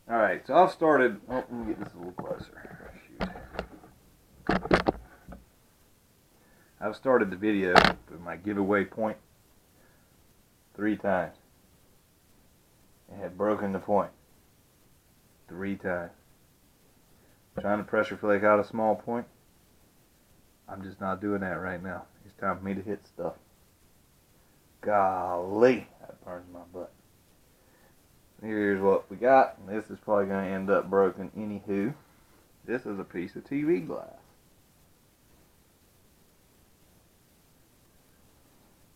Alright, so I've started, let me get this a little closer. Shoot. I've started the video with my giveaway point 3 times. It had broken the point 3 times. Trying to pressure flake out a small point. I'm just not doing that right now. It's time for me to hit stuff. Golly, that burns my butt. Here's what we got. This is probably going to end up broken anywho. This is a piece of TV glass.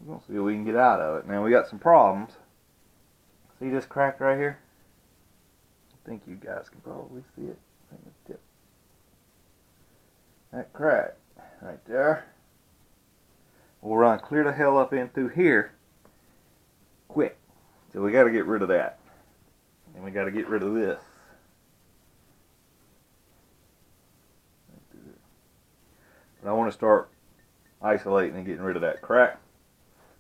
We're going to see what we can get out of it. Now we got some problems. See this crack right here? I think you guys can probably see it. Tip. That crack right there. We'll run clear the hell up in through here quick. So we got to get rid of that. And we got to get rid of this. But I want to start isolating and getting rid of that crack.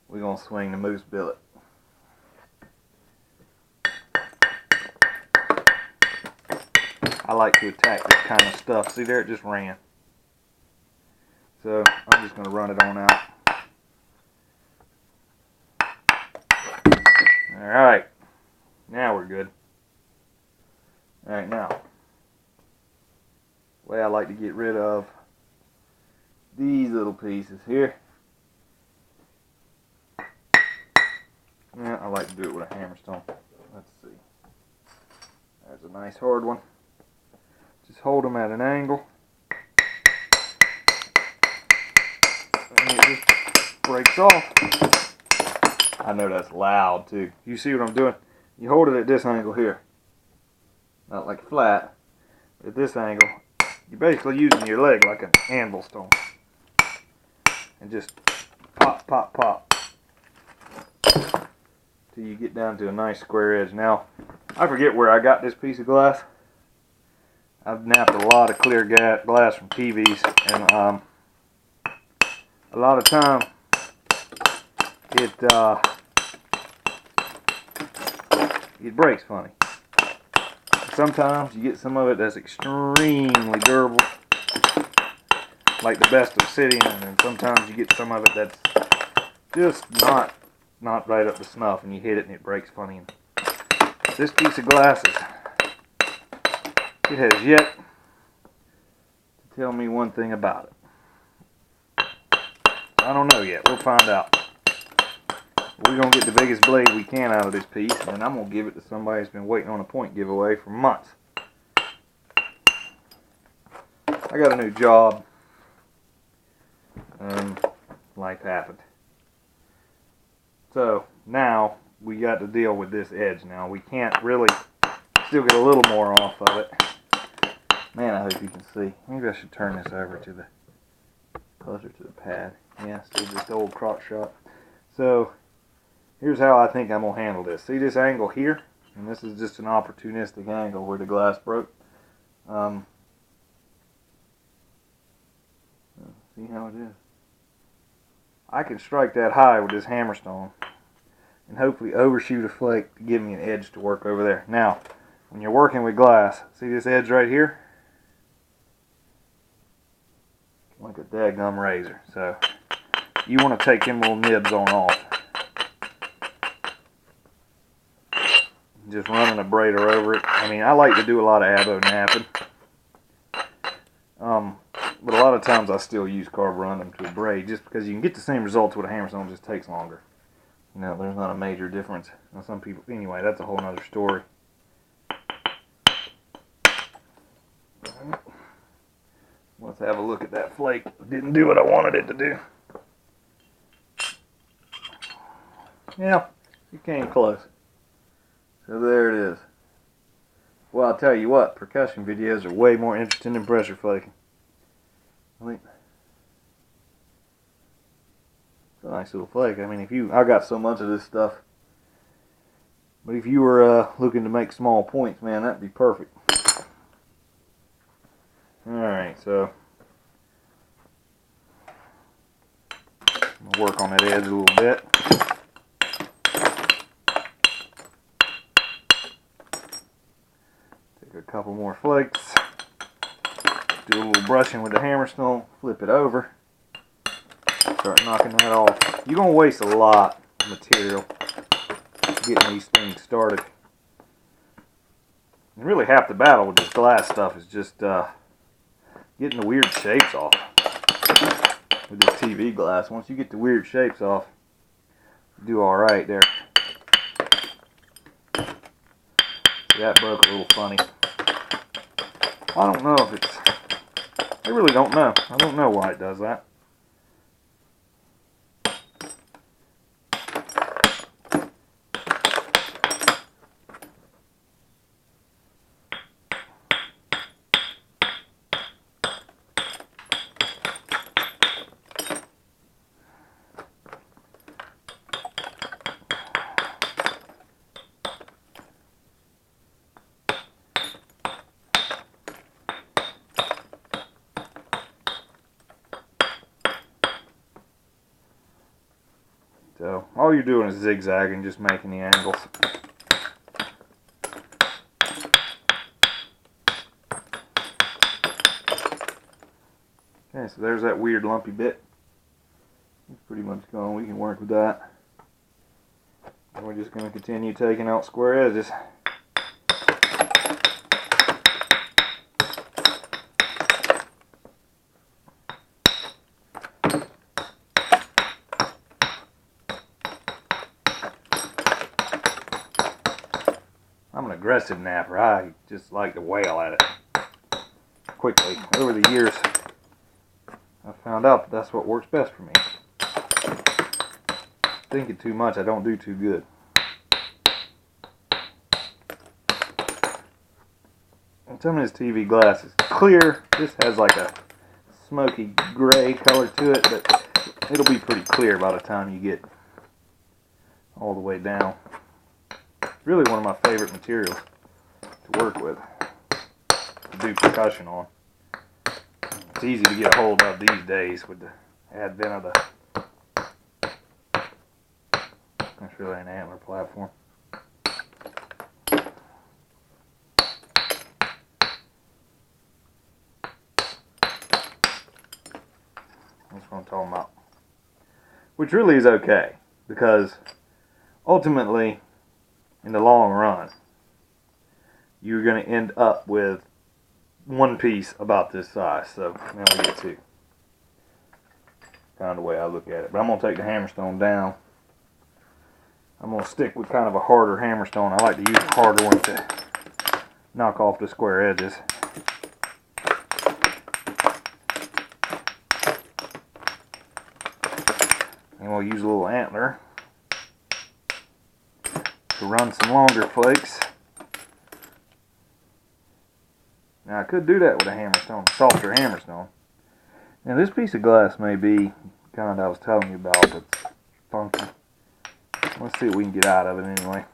We're going to swing the moose billet. I like to attack this kind of stuff. See there, it just ran. So I'm just going to run it on out. Alright, now we're good. Alright, now, the way I like to get rid of these little pieces here, I like to do it with a hammerstone. Let's see. There's a nice hard one. Just hold them at an angle. And it just breaks off. I know that's loud too. You see what I'm doing? You hold it at this angle here. Not like flat. At this angle, you're basically using your leg like an anvil stone. And just pop, pop, pop. Till you get down to a nice square edge. Now, I forget where I got this piece of glass. I've napped a lot of clear glass from TVs. And a lot of time, it breaks funny. Sometimes you get some of it that's extremely durable, like the best obsidian, and then sometimes you get some of it that's just not right up to snuff, and you hit it and it breaks funny. And this piece of glass it has yet to tell me one thing about it. I don't know yet. We'll find out. We're going to get the biggest blade we can out of this piece, and I'm going to give it to somebody who's been waiting on a point giveaway for months. I got a new job. Life happened. So, now we got to deal with this edge now. We can't really still get a little more off of it. Man, I hope you can see. Maybe I should turn this over to the closer to the pad. Yeah, still just old crotch shot. So, here's how I think I'm going to handle this. See this angle here? And this is just an opportunistic angle where the glass broke. See how it is? I can strike that high with this hammerstone and hopefully overshoot a flake to give me an edge to work over there. Now, when you're working with glass, see this edge right here? Like a daggum razor. So, you want to take them little nibs on off. Just running a braidor over it. I mean, I like to do a lot of abo napping. But a lot of times I still use carb run them to a braid just because you can get the same results with a hammerstone, it just takes longer. You know, there's not a major difference. Now, some people, anyway, that's a whole nother story. Let's have a look at that flake. Didn't do what I wanted it to do. Yeah, you came close. So there it is. Well, I'll tell you what, percussion videos are way more interesting than pressure flaking. It's a nice little flake. I mean, I got so much of this stuff. But if you were looking to make small points, man, that'd be perfect. Alright, so I'm gonna work on that edge a little bit. a couple more flakes. Do a little brushing with the Hammerstone. Flip it over. Start knocking that off. You're going to waste a lot of material getting these things started. And really half the battle with this glass stuff is just getting the weird shapes off with this TV glass. Once you get the weird shapes off, you do alright there. See, that broke a little funny. I don't know if it's... I really don't know. I don't know why it does that. So, all you're doing is zigzagging, just making the angles. Okay, so there's that weird lumpy bit. It's pretty much gone. We can work with that. And we're just going to continue taking out square edges. I'm an aggressive napper. I just like to wail at it quickly. Over the years, I found out that that's what works best for me. Thinking too much, I don't do too good. And some of this TV glass is clear. This has like a smoky gray color to it, but it'll be pretty clear by the time you get all the way down. Really one of my favorite materials to work with, to do percussion on. It's easy to get a hold of these days with the advent of the... That's really an antler platform. That's what I'm talking about. Which really is okay, because ultimately, in the long run, you're going to end up with one piece about this size. So now we get to kind of the way I look at it. But I'm going to take the Hammerstone down. I'm going to stick with kind of a harder Hammerstone. I like to use a harder one to knock off the square edges. And we'll use a little antler to run some longer flakes. Now I could do that with a Hammerstone, softer Hammerstone. Now this piece of glass may be kind I was telling you about, but it's funky. Let's see what we can get out of it anyway.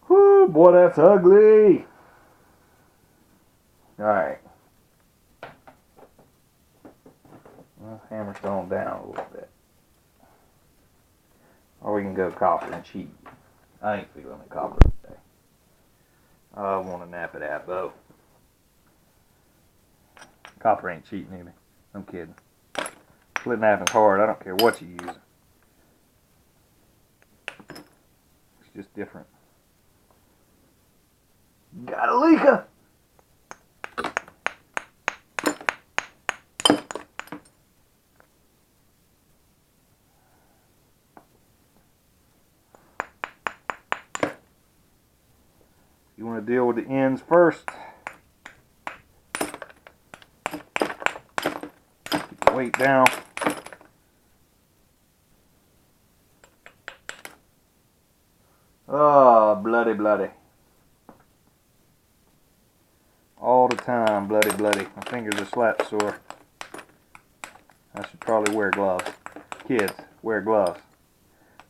Whoo, boy, that's ugly. Alright. Let's Hammerstone down a little bit. Or we can go copper and cheat. I ain't feeling the copper today. I want to nap it at though. Copper ain't cheating either. I'm kidding. Split napping's hard. I don't care what you use. It's just different. Got a leaker! You want to deal with the ends first. Keep the weight down. Oh, bloody, bloody. All the time, bloody, bloody. My fingers are slap sore. I should probably wear gloves. Kids, wear gloves.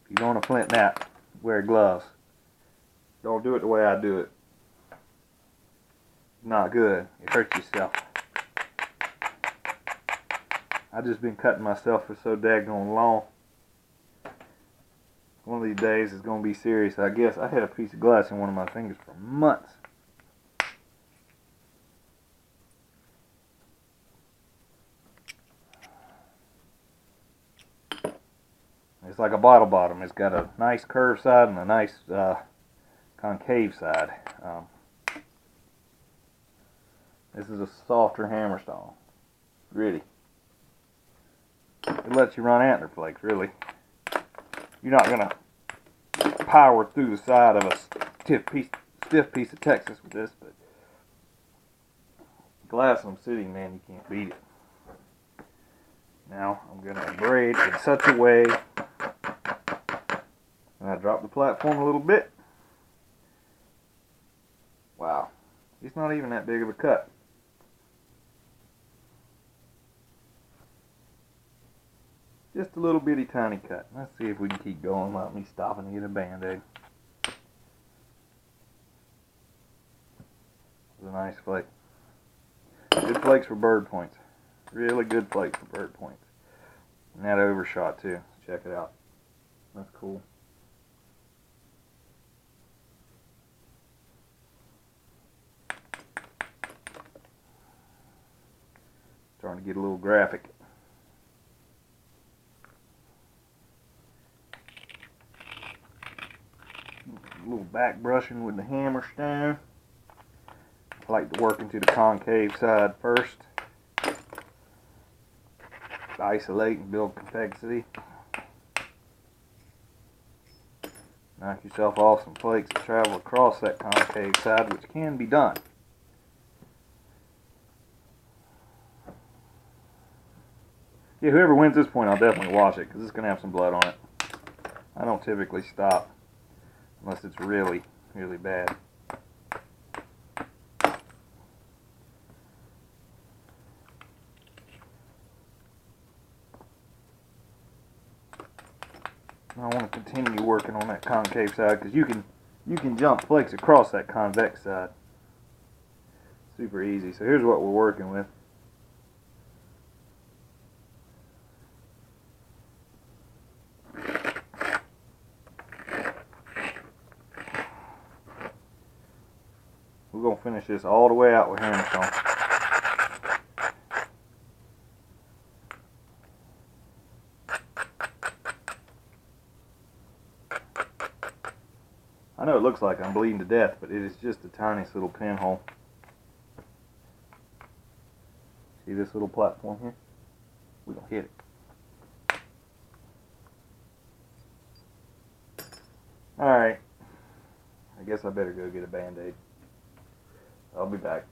If you're going to flint nap, wear gloves. Don't do it the way I do it. Not good. You hurt yourself. I've just been cutting myself for so daggone long. One of these days it's going to be serious. I guess I had a piece of glass in one of my fingers for months. It's like a bottle bottom. It's got a nice curved side and a nice concave side. This is a softer hammerstone. Gritty. It lets you run antler flakes, really. You're not going to power through the side of a stiff piece of Texas with this, but Glassum City, man, you can't beat it. Now I'm going to braid in such a way, and I drop the platform a little bit. Wow, it's not even that big of a cut. Just a little bitty tiny cut. Let's see if we can keep going without me stopping to get a Band-Aid. It's a nice flake. Good flakes for bird points. Really good flakes for bird points. And that overshot too. Check it out. That's cool. Starting to get a little graphic. A little back brushing with the hammerstone. I like to work into the concave side first. Isolate and build convexity. Knock yourself off some flakes to travel across that concave side, which can be done. Yeah, whoever wins this point, I'll definitely wash it because it's going to have some blood on it. I don't typically stop unless it's really, really bad. I want to continue working on that concave side because you can jump flakes across that convex side. Super easy. So here's what we're working with. We're going to finish this all the way out with hammerstone. I know it looks like I'm bleeding to death, but it is just the tiniest little pinhole. See this little platform here? We're going to hit it. Alright. I guess I better go get a Band-Aid. I'll be back.